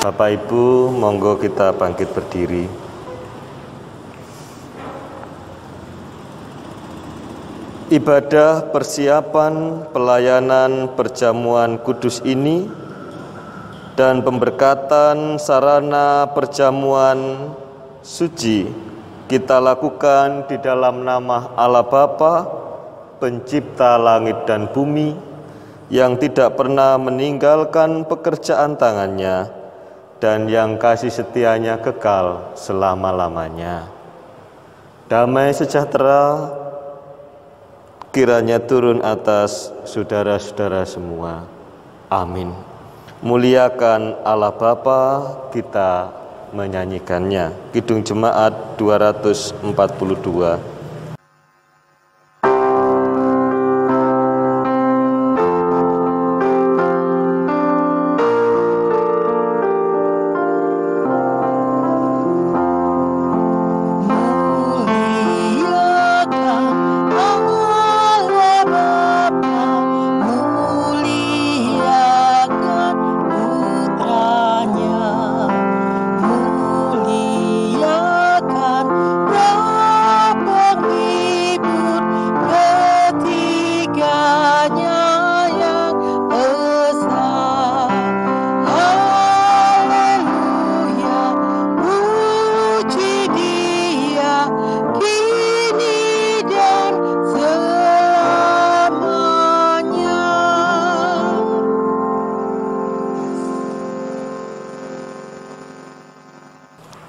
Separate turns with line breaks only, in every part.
Bapak Ibu, monggo kita bangkit berdiri. Ibadah persiapan pelayanan perjamuan kudus ini dan pemberkatan sarana perjamuan suci kita lakukan di dalam nama Allah Bapa, Pencipta langit dan bumi, yang tidak pernah meninggalkan pekerjaan tangannya dan yang kasih setianya kekal selama-lamanya. Damai sejahtera kiranya turun atas saudara-saudara semua. Amin. Muliakan Allah Bapa, kita menyanyikannya. Kidung Jemaat 242.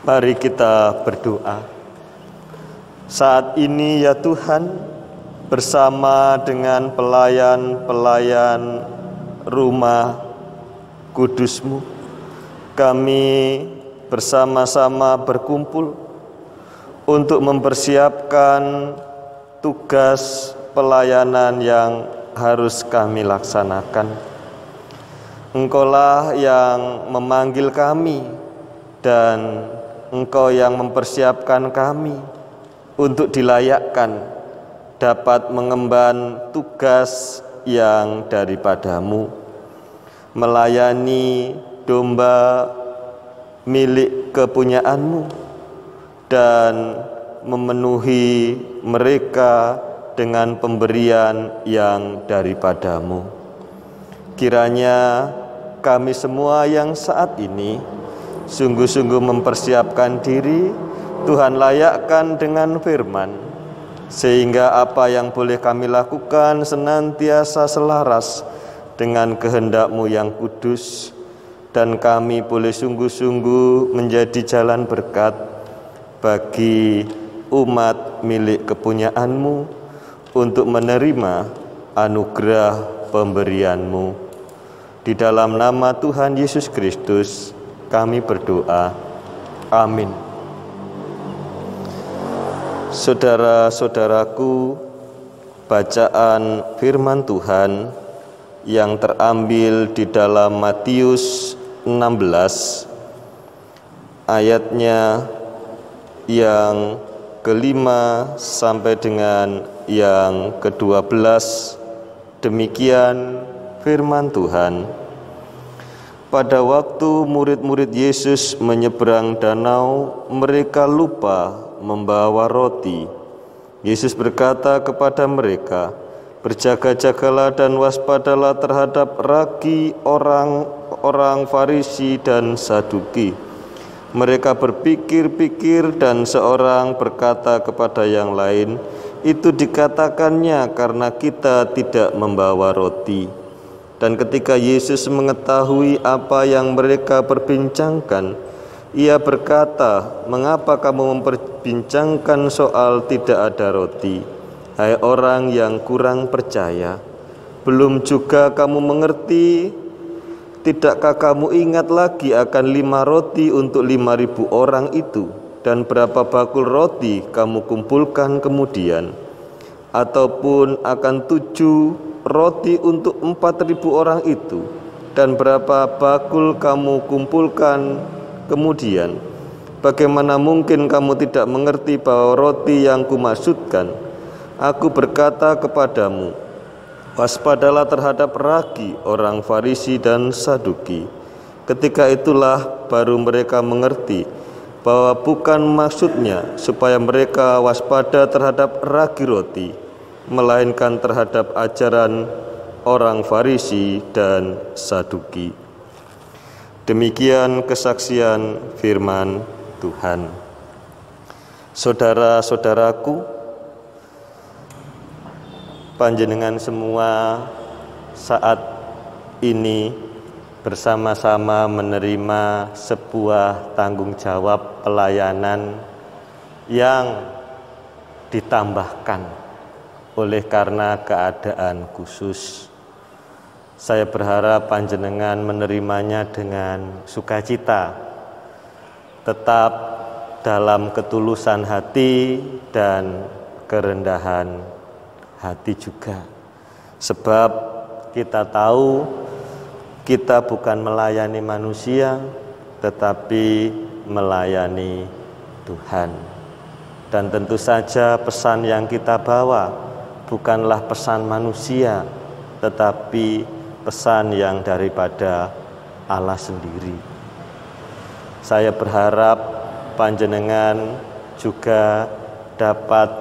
Mari kita berdoa. Saat ini ya Tuhan, bersama dengan pelayan-pelayan rumah kudus-Mu, kami bersama-sama berkumpul untuk mempersiapkan tugas pelayanan yang harus kami laksanakan. Engkaulah yang memanggil kami dan Engkau yang mempersiapkan kami untuk dilayakkan dapat mengemban tugas yang daripada-Mu, melayani domba milik kepunyaan-Mu dan memenuhi mereka dengan pemberian yang daripada-Mu. Kiranya kami semua yang saat ini sungguh-sungguh mempersiapkan diri, Tuhan layakkan dengan firman, sehingga apa yang boleh kami lakukan senantiasa selaras dengan kehendak-Mu yang kudus, dan kami boleh sungguh-sungguh menjadi jalan berkat bagi umat milik kepunyaan-Mu untuk menerima anugerah pemberian-Mu. Di dalam nama Tuhan Yesus Kristus kami berdoa. Amin. Saudara-saudaraku, bacaan firman Tuhan yang terambil di dalam Matius 16 ayatnya yang ke-5 sampai dengan yang ke-12. Demikian firman Tuhan. Pada waktu murid-murid Yesus menyeberang danau, mereka lupa membawa roti. Yesus berkata kepada mereka, "Berjaga-jagalah dan waspadalah terhadap ragi orang-orang Farisi dan Saduki." Mereka berpikir-pikir dan seorang berkata kepada yang lain, "Itu dikatakannya karena kita tidak membawa roti." Dan ketika Yesus mengetahui apa yang mereka perbincangkan, Ia berkata, "Mengapa kamu memperbincangkan soal tidak ada roti? Hai orang yang kurang percaya, belum juga kamu mengerti? Tidakkah kamu ingat lagi akan 5 roti untuk 5.000 orang itu? Dan berapa bakul roti kamu kumpulkan kemudian? Ataupun akan 7 roti untuk 4.000 orang itu, dan berapa bakul kamu kumpulkan kemudian? Bagaimana mungkin kamu tidak mengerti bahwa roti yang kumaksudkan? Aku berkata kepadamu, waspadalah terhadap ragi orang Farisi dan Saduki. Ketika itulah baru mereka mengerti bahwa bukan maksudnya supaya mereka waspada terhadap ragi roti, melainkan terhadap ajaran orang Farisi dan Saduki. Demikian kesaksian firman Tuhan. Saudara-saudaraku, panjenengan semua saat ini bersama-sama menerima sebuah tanggung jawab pelayanan yang ditambahkan oleh karena keadaan khusus. Saya berharap panjenengan menerimanya dengan sukacita, tetap dalam ketulusan hati dan kerendahan hati juga. Sebab kita tahu kita bukan melayani manusia, tetapi melayani Tuhan. Dan tentu saja pesan yang kita bawa bukanlah pesan manusia, tetapi pesan yang daripada Allah sendiri. Saya berharap panjenengan juga dapat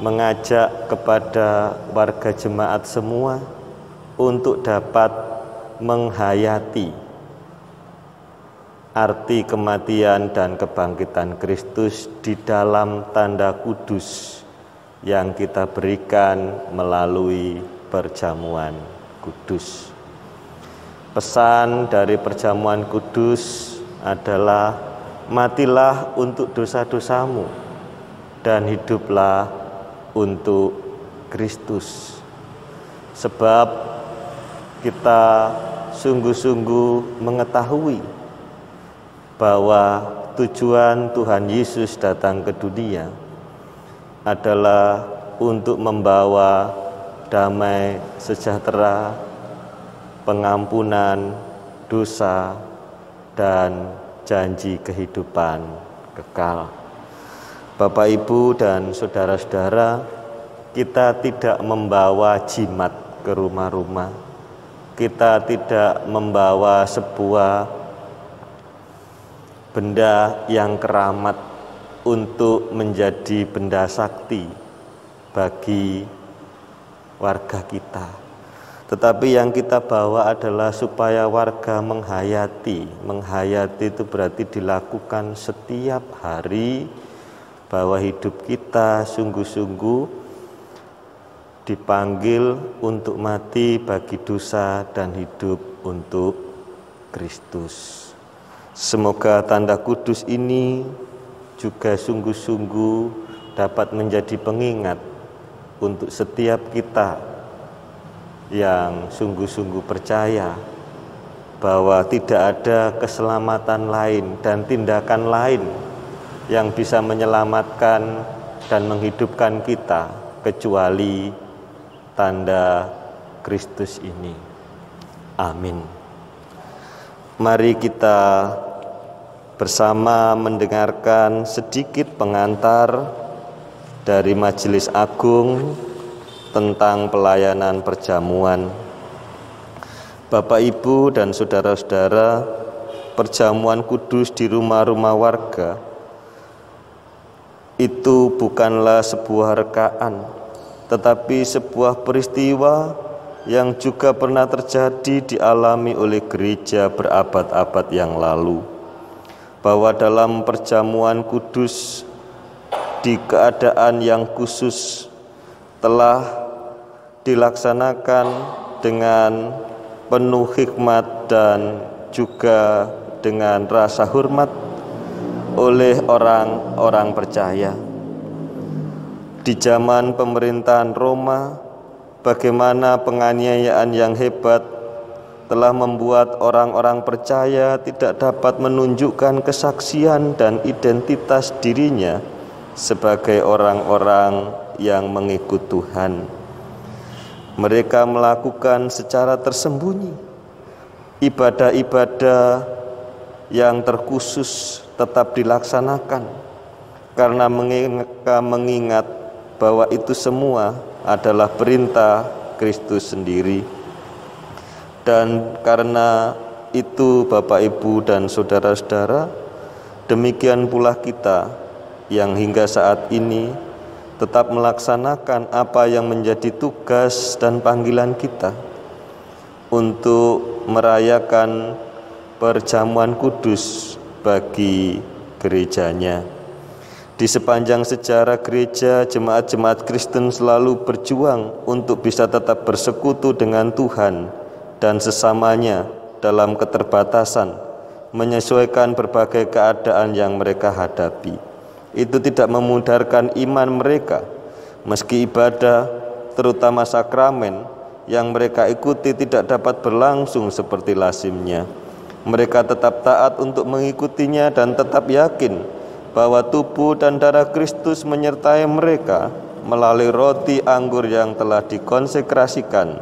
mengajak kepada warga jemaat semua untuk dapat menghayati arti kematian dan kebangkitan Kristus di dalam tanda kudus yang kita berikan melalui perjamuan kudus. Pesan dari perjamuan kudus adalah matilah untuk dosa-dosamu dan hiduplah untuk Kristus. Sebab kita sungguh-sungguh mengetahui bahwa tujuan Tuhan Yesus datang ke dunia adalah untuk membawa damai sejahtera, pengampunan dosa, dan janji kehidupan kekal. Bapak, Ibu, dan saudara-saudara, kita tidak membawa jimat ke rumah-rumah. Kita tidak membawa sebuah benda yang keramat untuk menjadi benda sakti bagi warga kita. Tetapi yang kita bawa adalah supaya warga menghayati. Menghayati itu berarti dilakukan setiap hari, bahwa hidup kita sungguh-sungguh dipanggil untuk mati bagi dosa dan hidup untuk Kristus. Semoga tanda kudus ini juga sungguh-sungguh dapat menjadi pengingat untuk setiap kita yang sungguh-sungguh percaya bahwa tidak ada keselamatan lain dan tindakan lain yang bisa menyelamatkan dan menghidupkan kita kecuali tanda Kristus ini. Amin. Mari kita bersama mendengarkan sedikit pengantar dari Majelis Agung tentang pelayanan perjamuan. Bapak, Ibu, dan saudara-saudara, perjamuan kudus di rumah-rumah warga itu bukanlah sebuah rekaan, tetapi sebuah peristiwa yang juga pernah terjadi dialami oleh gereja berabad-abad yang lalu. Bahwa dalam perjamuan kudus di keadaan yang khusus telah dilaksanakan dengan penuh hikmat dan juga dengan rasa hormat oleh orang-orang percaya. Di zaman pemerintahan Roma, bagaimana penganiayaan yang hebat telah membuat orang-orang percaya tidak dapat menunjukkan kesaksian dan identitas dirinya sebagai orang-orang yang mengikut Tuhan. Mereka melakukan secara tersembunyi ibadah-ibadah yang terkhusus tetap dilaksanakan karena mereka mengingat bahwa itu semua adalah perintah Kristus sendiri. Dan karena itu Bapak Ibu dan saudara-saudara, demikian pula kita yang hingga saat ini tetap melaksanakan apa yang menjadi tugas dan panggilan kita untuk merayakan perjamuan kudus bagi gerejanya. Di sepanjang sejarah gereja, jemaat-jemaat Kristen selalu berjuang untuk bisa tetap bersekutu dengan Tuhan dan sesamanya dalam keterbatasan, menyesuaikan berbagai keadaan yang mereka hadapi. Itu tidak memudarkan iman mereka, meski ibadah, terutama sakramen, yang mereka ikuti tidak dapat berlangsung seperti lazimnya. Mereka tetap taat untuk mengikutinya dan tetap yakin bahwa tubuh dan darah Kristus menyertai mereka melalui roti anggur yang telah dikonsekrasikan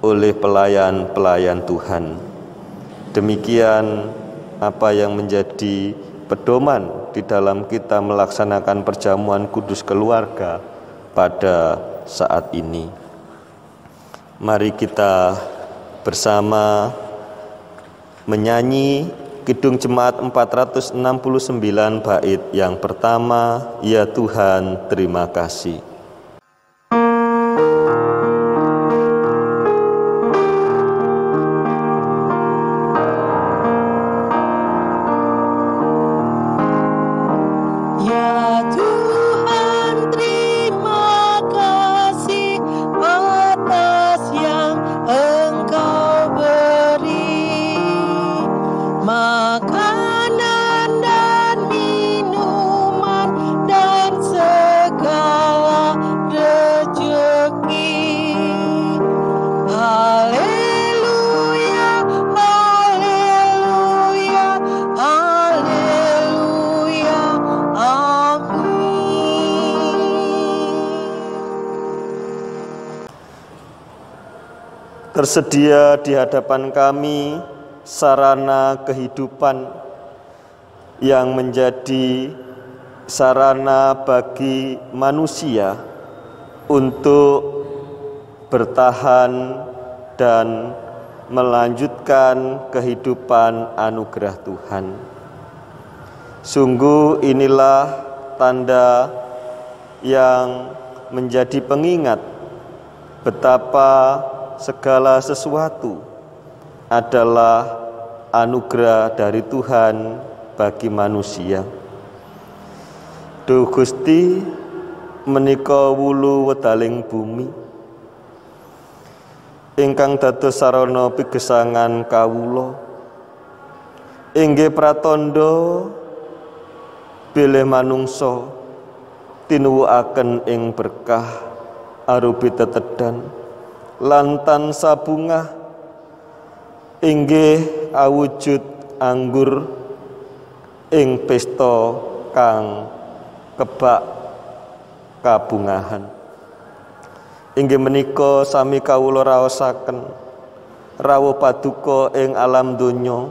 oleh pelayan-pelayan Tuhan. Demikian apa yang menjadi pedoman di dalam kita melaksanakan perjamuan kudus keluarga pada saat ini. Mari kita bersama menyanyi Kidung Jemaat 469 bait yang pertama, Ya Tuhan, terima kasih. Tersedia di hadapan kami sarana kehidupan yang menjadi sarana bagi manusia untuk bertahan dan melanjutkan kehidupan anugerah Tuhan. Sungguh inilah tanda yang menjadi pengingat betapa segala sesuatu adalah anugerah dari Tuhan bagi manusia. Duh Gusti menika wulu wedaling bumi ingkang dados sarana pigesangan kawula, inggih pratandha bilih manungsa tinuwukaken ing berkah arupi tetedan lan tansah bungah inggih awujud anggur ing pesta kang kebak kabungahan. Inggih menika sami kawula raosaken rawuh paduka ing alam donya,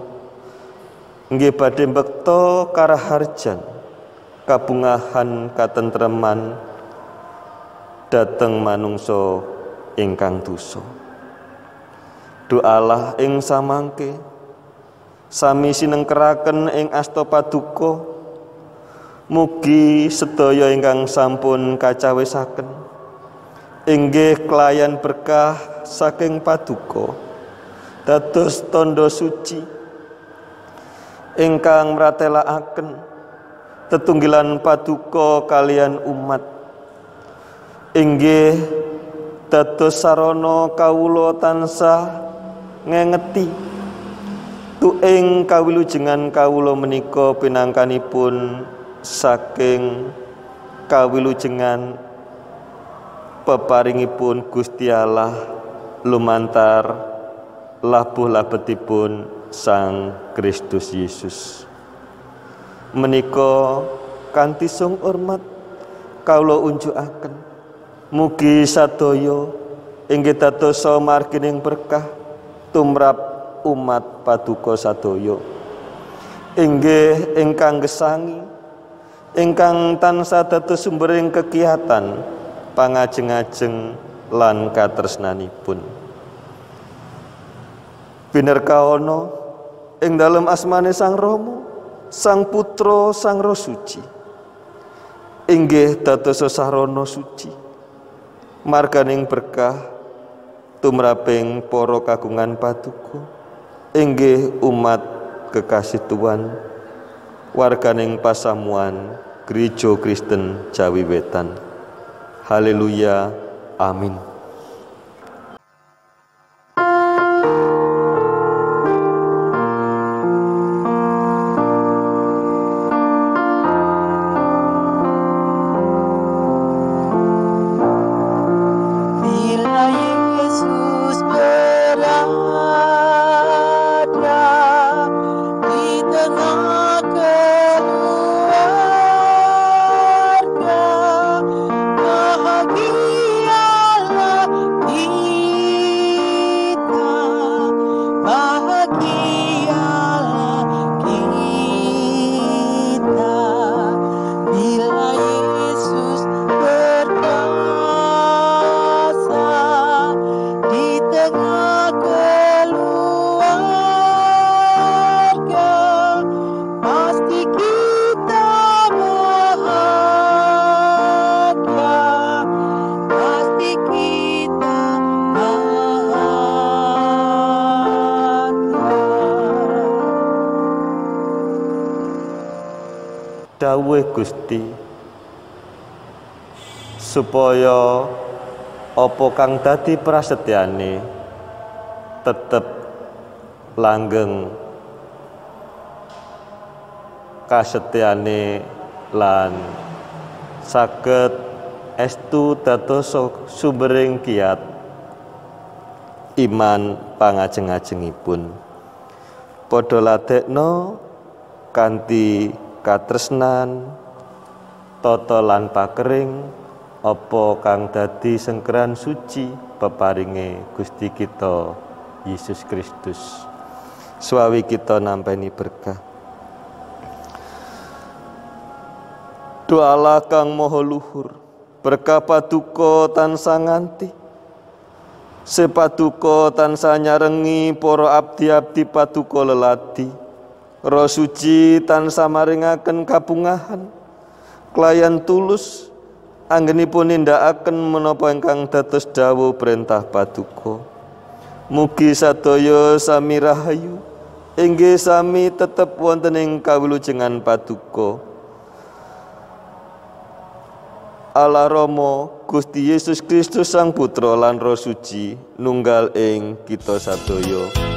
inggih badhe mbekta karaharjan kabungahan katentreman dhateng manungsa ingkang dosa. Doalah ing samangke sami sinengkeraken ing asta paduka, mugi sedaya ingkang sampun kacawisaken inggih kelayan berkah saking paduka dados tandha suci ingkang mratelakaken tetunggilan paduka kalian umat, inggih dados sarana kawula tansah ngengeti tuing kawilujengan kawula menika pinangkanipun saking kawilujengan peparingipun Gusti Allah lumantar labuh labetipun Sang Kristus Yesus. Menika kanthi sung hormat kawula unjukaken mugi sadaya inggih dados margining berkah tumrap umat paduka sadaya, inggih ingkang gesangi, ingkang tansah dados sumbering kegiatan pangajeng-ajeng lan katresnanipun. Binerkawana ing dalem asmane Sang Rama, Sang Putra, Sang Roh Suci, inggih dados sarana suci marganing berkah tumraping para kagungan paduka, inggih umat kekasih Tuhan, warganing pasamuan Gereja Kristen Jawi Wetan. Haleluya, amin. Dawuh Gusti, supaya apa kang dadi prasetyane tetep langgeng kasetyane lan saged estu dados sumbering kiyat iman pangajeng-ajengipun. Padha ladekna kanthi katresnan, tata lan pakering apa kang dadi sengkeran suci peparinge Gusti kita Yesus Kristus. Suawi kita nampeni berkah. Doalah kang maha luhur, berkah paduka tansah nganti, sepaduka tansah nyarengi para abdi-abdi paduka leladi. Roh Suci tansah maringaken kabungahan klayan tulus anggenipun nindakaken menapa ingkang dados dawuh perintah paduka. Mugi sadaya sami rahayu, inggih sami tetep wonten ing kawilujengan paduka. Allah Rama, Gusti Yesus Kristus Sang Putra lan Roh Suci nunggal ing kita sadaya.